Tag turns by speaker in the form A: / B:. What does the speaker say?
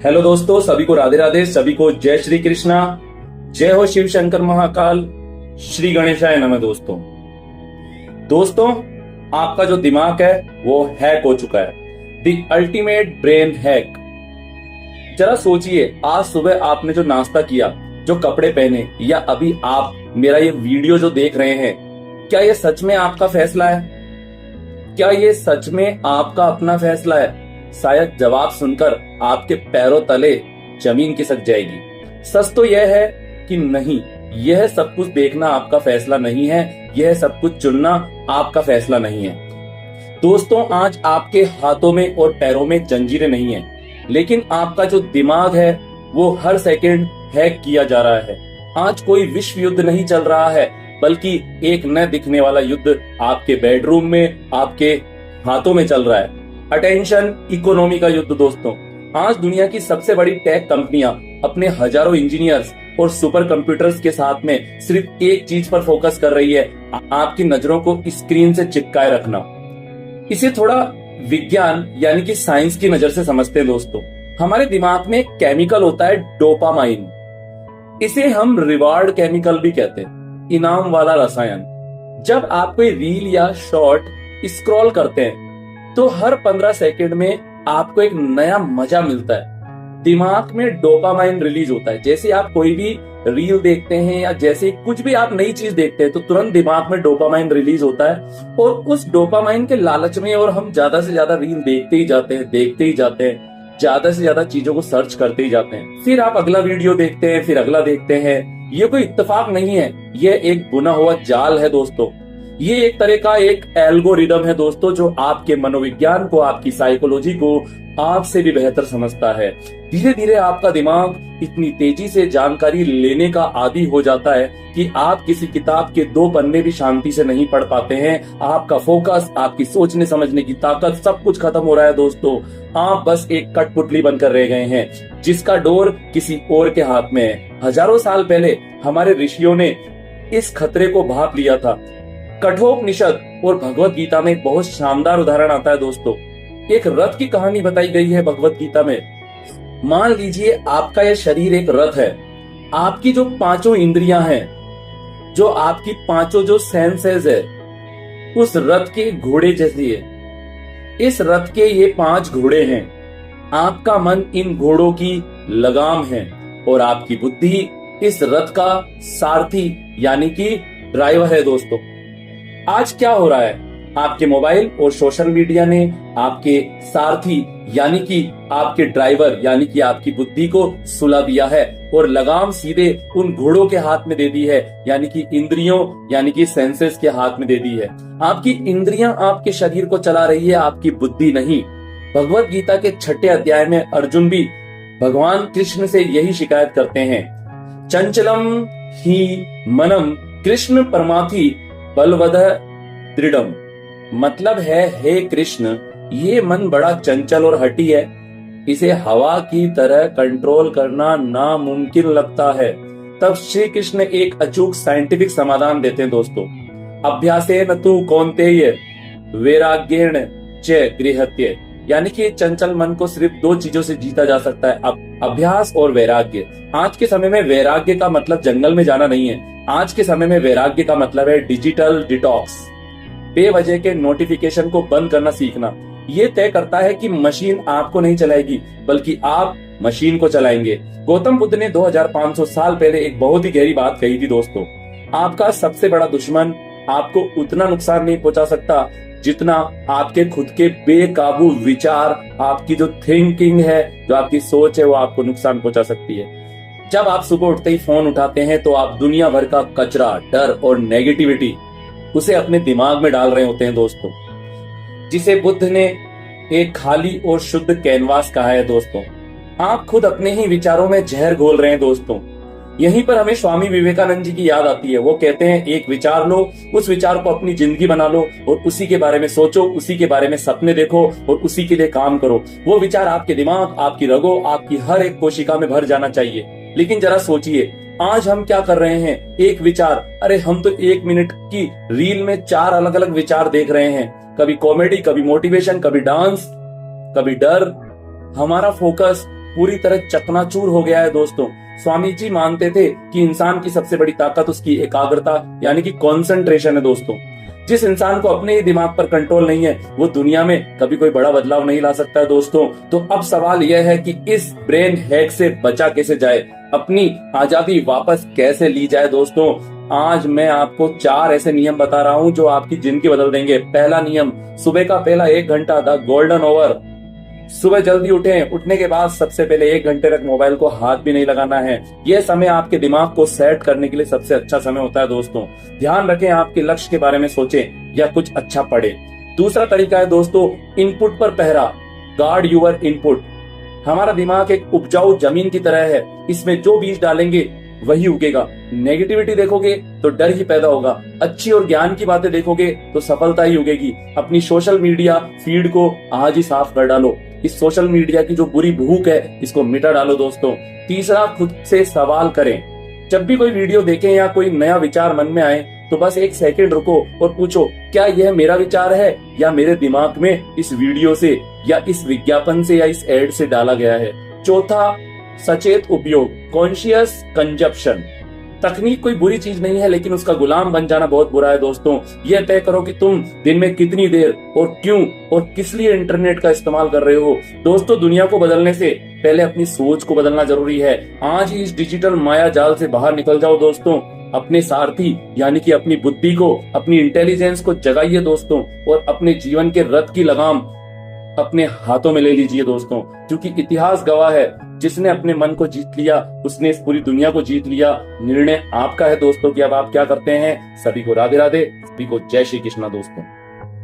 A: Hello दोस्तों, सभी को राधे राधे, सभी को जय श्री कृष्णा, जय हो शिव शंकर महाकाल, श्री गणेशाय नमः। दोस्तों, आपका जो दिमाग है वो हैक हो चुका है, द अल्टीमेट ब्रेन हैक। जरा सोचिए, आज सुबह आपने जो नाश्ता किया, जो कपड़े पहने, या अभी आप मेरा ये वीडियो जो देख रहे हैं, क्या ये सच में आपका फैसला है? क्या ये सच में आपका अपना फैसला है? शायद जवाब सुनकर आपके पैरों तले जमीन खिसक जाएगी। सच तो यह है कि नहीं, यह सब कुछ देखना आपका फैसला नहीं है, यह सब कुछ चुनना आपका फैसला नहीं है। दोस्तों, आज आपके हाथों में और पैरों में जंजीरें नहीं है, लेकिन आपका जो दिमाग है वो हर सेकंड हैक किया जा रहा है। आज कोई विश्व युद्ध नहीं चल रहा है, बल्कि एक न दिखने वाला युद्ध आपके बेडरूम में, आपके हाथों में चल रहा है। अटेंशन इकोनॉमी का युद्ध। दोस्तों, आज दुनिया की सबसे बड़ी टेक कंपनियां अपने हजारों इंजीनियर्स और सुपर कंप्यूटर्स के साथ में सिर्फ एक चीज पर फोकस कर रही है, आपकी नजरों को स्क्रीन से चिपकाए रखना। इसे थोड़ा विज्ञान यानी कि साइंस की नजर से समझते हैं। दोस्तों, हमारे दिमाग में एक केमिकल होता है डोपामाइन। इसे हम रिवार्ड केमिकल भी कहते हैं, इनाम वाला रसायन। जब आप कोई रील या शॉर्ट स्क्रॉल करते हैं तो हर 15 सेकंड में आपको एक नया मजा मिलता है। दिमाग में डोपामाइन रिलीज होता है। जैसे आप कोई भी रील देखते हैं या जैसे कुछ भी आप नई चीज देखते हैं तो तुरंत दिमाग में डोपामाइन रिलीज होता है, और उस डोपामाइन के लालच में और हम ज्यादा से ज्यादा रील देखते ही जाते हैं, ज्यादा से ज्यादा चीजों को सर्च करते ही जाते हैं। फिर आप अगला वीडियो देखते हैं, फिर अगला देखते हैं। ये कोई इत्तेफाक नहीं है, ये एक बुना हुआ जाल है। दोस्तों, ये एक तरह का एक एल्गोरिदम है दोस्तों, जो आपके मनोविज्ञान को, आपकी साइकोलॉजी को आपसे भी बेहतर समझता है। धीरे धीरे आपका दिमाग इतनी तेजी से जानकारी लेने का आदी हो जाता है कि आप किसी किताब के 2 पन्ने भी शांति से नहीं पढ़ पाते हैं। आपका फोकस, आपकी सोचने समझने की ताकत, सब कुछ खत्म हो रहा है। दोस्तों, आप बस एक कठपुतली बनकर रह गए हैं, जिसका डोर किसी और के हाथ में है। हजारों साल पहले हमारे ऋषियों ने इस खतरे को भांप लिया था। कठोपनिषद और भगवत गीता में एक बहुत शानदार उदाहरण आता है। दोस्तों, एक रथ की कहानी बताई गई है भगवत गीता में। मान लीजिए आपका यह शरीर एक रथ है। आपकी जो 5 इंद्रियां हैं, जो आपकी 5 जो सेंसेस है, उस रथ के घोड़े जैसी है। इस रथ के ये 5 घोड़े हैं। आपका मन इन घोड़ों की लगाम है, और आपकी बुद्धि इस रथ का सारथी यानी कि ड्राइवर है। दोस्तों, आज क्या हो रहा है? आपके मोबाइल और सोशल मीडिया ने आपके सारथी यानी कि आपके ड्राइवर यानी कि आपकी बुद्धि को सुला दिया है, और लगाम सीधे उन घोड़ों के हाथ में दे दी है, यानी कि इंद्रियों यानी कि सेंसेस के हाथ में दे दी है। आपकी इंद्रियां आपके शरीर को चला रही है, आपकी बुद्धि नहीं। भगवत गीता के 6 अध्याय में अर्जुन भी भगवान कृष्ण से यही शिकायत करते हैं। चंचलम ही मनम कृष्ण परमाथि बलवद दृढ़म। मतलब है, हे कृष्ण, ये मन बड़ा चंचल और हठी है, इसे हवा की तरह कंट्रोल करना नामुमकिन लगता है। तब श्री कृष्ण एक अचूक साइंटिफिक समाधान देते हैं। दोस्तों, अभ्यासेन तु कौन्तेय वैराग्येण च गृह्यते। यानी कि चंचल मन को सिर्फ 2 चीजों से जीता जा सकता है, अभ्यास और वैराग्य। आज के समय में वैराग्य का मतलब जंगल में जाना नहीं है। आज के समय में वैराग्य का मतलब है डिजिटल डिटॉक्स, बेवजह के नोटिफिकेशन को बंद करना सीखना। ये तय करता है कि मशीन आपको नहीं चलाएगी, बल्कि आप मशीन को चलाएंगे। गौतम बुद्ध ने 2500 साल पहले एक बहुत ही गहरी बात कही थी। दोस्तों, आपका सबसे बड़ा दुश्मन आपको उतना नुकसान नहीं पहुंचा सकता जितना आपके खुद के बेकाबू विचार, आपकी जो थिंकिंग है, जो आपकी सोच है, वो आपको नुकसान पहुंचा सकती है। जब आप सुबह उठते ही फोन उठाते हैं तो आप दुनिया भर का कचरा, डर और नेगेटिविटी उसे अपने दिमाग में डाल रहे होते हैं। दोस्तों, जिसे बुद्ध ने एक खाली और शुद्ध कैनवास कहा है। दोस्तों, आप खुद अपने ही विचारों में जहर घोल रहे हैं। दोस्तों, यहीं पर हमें स्वामी विवेकानंद जी की याद आती है। वो कहते हैं, एक विचार लो, उस विचार को अपनी जिंदगी बना लो, और उसी के बारे में सोचो, उसी के बारे में सपने देखो, और उसी के लिए काम करो। वो विचार आपके दिमाग, आपकी रगों, आपकी हर एक कोशिका में भर जाना चाहिए। लेकिन जरा सोचिए, आज हम क्या कर रहे हैं? एक विचार, अरे हम तो 1 मिनट की रील में 4 अलग अलग विचार देख रहे हैं। कभी कॉमेडी, कभी मोटिवेशन, कभी डांस, कभी डर। हमारा फोकस पूरी तरह चकनाचूर हो गया है दोस्तों। स्वामी जी मानते थे कि इंसान की सबसे बड़ी ताकत उसकी एकाग्रता यानी कि कंसंट्रेशन है दोस्तों। जिस इंसान को अपने ही दिमाग पर कंट्रोल नहीं है वो दुनिया में कभी कोई बड़ा बदलाव नहीं ला सकता है दोस्तों। तो अब सवाल यह है कि इस ब्रेन हैक से बचा कैसे जाए, अपनी आजादी वापस कैसे ली जाए दोस्तों। आज मैं आपको 4 ऐसे नियम बता रहा हूं जो आपकी जिंदगी बदल देंगे। पहला नियम, सुबह का पहला 1 घंटा द गोल्डन आवर। सुबह जल्दी उठें, उठने के बाद सबसे पहले 1 घंटे तक मोबाइल को हाथ भी नहीं लगाना है। यह समय आपके दिमाग को सेट करने के लिए सबसे अच्छा समय होता है दोस्तों। ध्यान रखें, आपके लक्ष्य के बारे में सोचें या कुछ अच्छा पढ़ें। दूसरा तरीका है दोस्तों, इनपुट पर पहरा, गार्ड यूर इनपुट। हमारा दिमाग एक उपजाऊ जमीन की तरह है, इसमें जो बीज डालेंगे वही उगेगा। नेगेटिविटी देखोगे तो डर ही पैदा होगा, अच्छी और ज्ञान की बातें देखोगे तो सफलता ही उगेगी। अपनी सोशल मीडिया फीड को आज ही साफ कर डालो। इस सोशल मीडिया की जो बुरी भूख है इसको मिटा डालो दोस्तों। तीसरा, खुद से सवाल करें। जब भी कोई वीडियो देखें या कोई नया विचार मन में आए तो बस 1 सेकंड रुको और पूछो, क्या यह मेरा विचार है या मेरे दिमाग में इस वीडियो से या इस विज्ञापन से या इस एड से डाला गया है। चौथा, सचेत उपयोग, कॉन्शियस कंजप्शन। तकनीक कोई बुरी चीज नहीं है, लेकिन उसका गुलाम बन जाना बहुत बुरा है दोस्तों। यह तय करो कि तुम दिन में कितनी देर और क्यों और किस लिए इंटरनेट का इस्तेमाल कर रहे हो। दोस्तों, दुनिया को बदलने से पहले अपनी सोच को बदलना जरूरी है। आज ही इस डिजिटल माया जाल से बाहर निकल जाओ दोस्तों। अपने सारथी यानी कि अपनी बुद्धि को, अपनी इंटेलिजेंस को जगाइए दोस्तों, और अपने जीवन के रथ की लगाम अपने हाथों में ले लीजिए दोस्तों। क्योंकि इतिहास गवाह है, जिसने अपने मन को जीत लिया उसने इस पूरी दुनिया को जीत लिया। निर्णय आपका है दोस्तों कि अब आप क्या करते हैं। सभी को राधे राधे, सभी को जय श्री कृष्णा दोस्तों।